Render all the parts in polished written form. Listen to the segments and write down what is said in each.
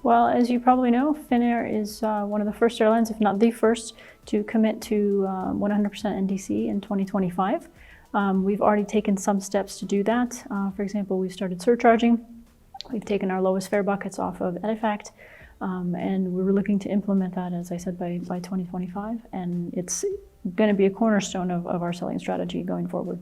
Well, as you probably know, Finnair is one of the first airlines, if not the first, to commit to 100% NDC in 2025. We've already taken some steps to do that. For example, we've started surcharging. We've taken our lowest fare buckets off of EDIFACT, and we were looking to implement that, as I said, by 2025. And it's going to be a cornerstone of our selling strategy going forward.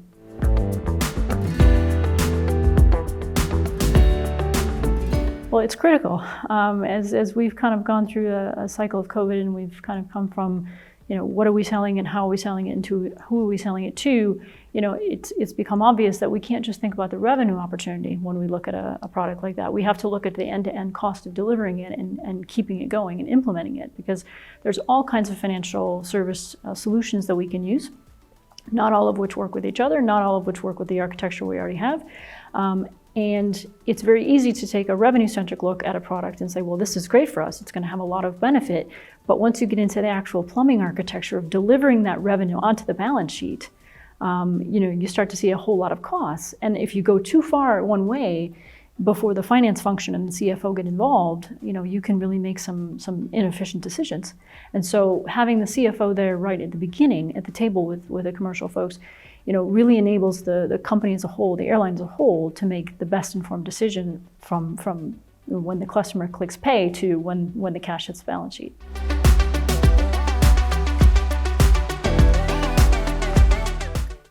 Well, it's critical. As we've kind of gone through a cycle of COVID, and we've kind of come from, what are we selling and how are we selling it, and to who are we selling it to, it's become obvious that we can't just think about the revenue opportunity when we look at a product like that. We have to look at the end-to-end cost of delivering it and keeping it going and implementing it, because there's all kinds of financial service solutions that we can use, not all of which work with each other, not all of which work with the architecture we already have. And it's very easy to take a revenue-centric look at a product and say, well, this is great for us. It's going to have a lot of benefit. But once you get into the actual plumbing architecture of delivering that revenue onto the balance sheet, you start to see a whole lot of costs. And if you go too far one way before the finance function and the CFO get involved, you can really make some inefficient decisions. And so having the CFO there right at the beginning at the table with the commercial folks, really enables the company as a whole, the airline as a whole, to make the best informed decision from when the customer clicks pay to when the cash hits the balance sheet.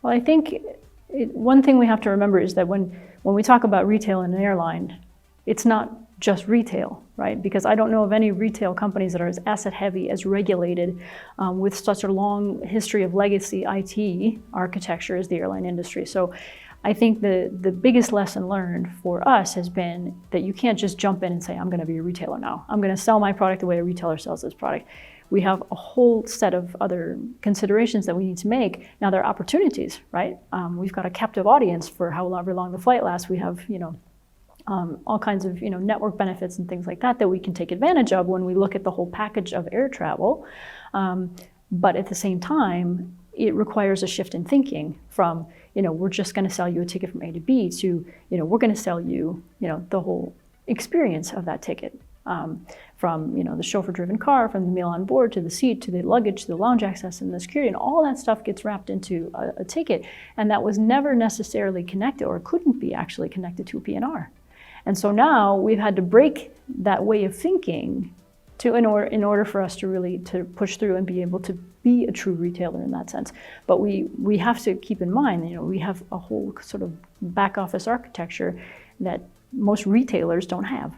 Well, I think one thing we have to remember is that when we talk about retail in an airline, it's not just retail, right? Because I don't know of any retail companies that are as asset heavy, as regulated, with such a long history of legacy IT architecture as the airline industry. So I think the biggest lesson learned for us has been that you can't just jump in and say, I'm going to be a retailer now. I'm going to sell my product the way a retailer sells this product. We have a whole set of other considerations that we need to make. Now, there are opportunities, right? We've got a captive audience for however long the flight lasts. We have, all kinds of network benefits and things like that we can take advantage of when we look at the whole package of air travel. But at the same time, it requires a shift in thinking from, we're just going to sell you a ticket from A to B to, we're going to sell you, the whole experience of that ticket. From the chauffeur-driven car, from the meal on board, to the seat, to the luggage, to the lounge access, and the security, and all that stuff gets wrapped into a ticket. And that was never necessarily connected, or couldn't be actually connected to a PNR. And so now we've had to break that way of thinking in order for us to really push through and be able to be a true retailer in that sense. But we have to keep in mind, we have a whole sort of back office architecture that most retailers don't have.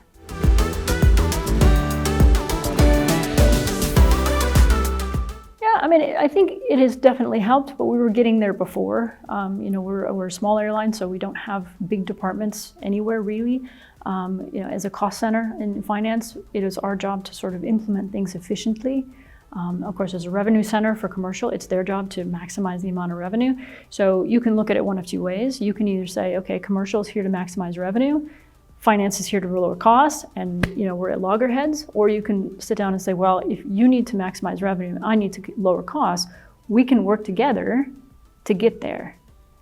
I think it has definitely helped, but we were getting there before. We're a small airline, so we don't have big departments anywhere really. As a cost center in finance, it is our job to sort of implement things efficiently. Of course, as a revenue center for commercial, it's their job to maximize the amount of revenue. So you can look at it one of two ways. You can either say, okay, commercial is here to maximize revenue, finance is here to lower costs, and we're at loggerheads. Or you can sit down and say, well, if you need to maximize revenue and I need to lower costs, we can work together to get there.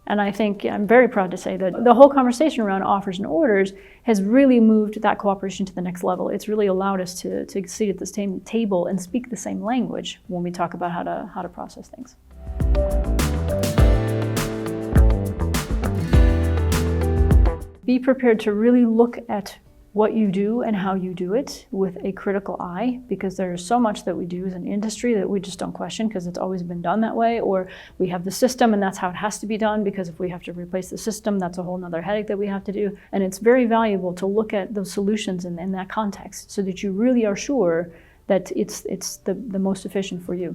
And I think I'm very proud to say that the whole conversation around offers and orders has really moved that cooperation to the next level. It's really allowed us to sit at the same table and speak the same language when we talk about how to process things. Be prepared to really look at what you do and how you do it with a critical eye, because there's so much that we do as an industry that we just don't question because it's always been done that way, or we have the system and that's how it has to be done, because if we have to replace the system, that's a whole nother headache that we have to do. And it's very valuable to look at those solutions in that context so that you really are sure that it's the most efficient for you.